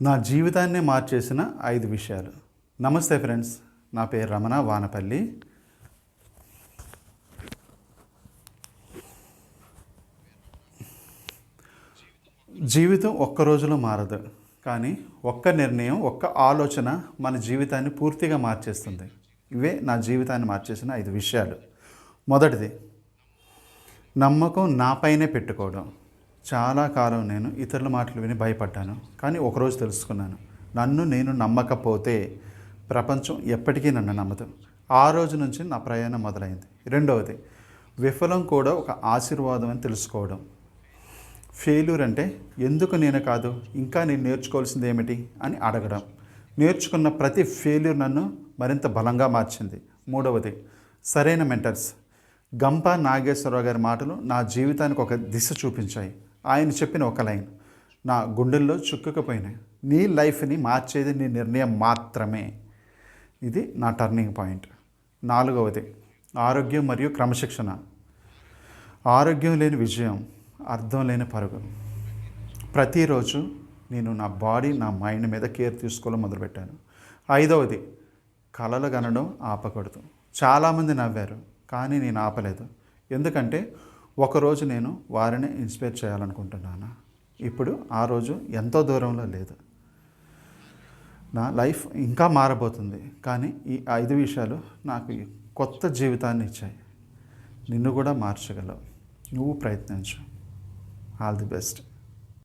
నా జీవితాన్ని మార్చేసిన 5 విషయాలు. నమస్తే ఫ్రెండ్స్, నా పేరు రమణ వానపల్లి. జీవితం ఒక్క రోజులో మారదు, కానీ ఒక్క నిర్ణయం, ఒక్క ఆలోచన మన జీవితాన్ని పూర్తిగా మార్చేస్తుంది. ఇవే నా జీవితాన్ని మార్చేసిన 5 విషయాలు. మొదటిది, నమ్మకం నాపైనే పెట్టుకోవడం. చాలా కాలం నేను ఇతరుల మాటలు విని భయపడ్డాను, కానీ ఒకరోజు తెలుసుకున్నాను, నన్ను నేను నమ్మకపోతే ప్రపంచం ఎప్పటికీ నన్ను నమ్మదు. ఆ రోజు నుంచి నా ప్రయాణం మొదలైంది. రెండవది, విఫలం కూడా ఒక ఆశీర్వాదం అని తెలుసుకోవడం. ఫెయిల్యూర్ అంటే ఎందుకు నేను కాదు, ఇంకా నేను నేర్చుకోవాల్సింది ఏమిటి అని అడగడం. నేర్చుకున్న ప్రతి ఫెయిల్యూర్ నన్ను మరింత బలంగా మార్చింది. మూడవది, సరైన మెంటర్స్. గంప నాగేశ్వరరావు గారి మాటలు నా జీవితానికి ఒక దిశ చూపించాయి. ఆయన చెప్పిన ఒక లైన్ నా గుండెల్లో చుక్కుకుపోయినాయి. నీ లైఫ్ని మార్చేది నీ నిర్ణయం మాత్రమే. ఇది నా టర్నింగ్ పాయింట్. నాలుగవది, ఆరోగ్యం మరియు క్రమశిక్షణ. ఆరోగ్యం లేని విజయం, అర్థం లేని పరుగు. ప్రతిరోజు నేను నా బాడీ, నా మైండ్ మీద కేర్ తీసుకోవడం మొదలుపెట్టాను. ఐదవది, కలలు కనడం ఆపకూడదు. చాలామంది నవ్వారు, కానీ నేను ఆపలేదు. ఎందుకంటే ఒకరోజు నేను వారిని ఇన్స్పైర్ చేయాలనుకుంటున్నాను. ఇప్పుడు ఆ రోజు ఎంతో దూరంలో లేదు. నా లైఫ్ ఇంకా మారబోతుంది, కానీ ఈ 5 విషయాలు నాకు కొత్త జీవితాన్ని ఇచ్చాయి. నిన్ను కూడా మార్చగలవు. నువ్వు ప్రయత్నించు. All the best.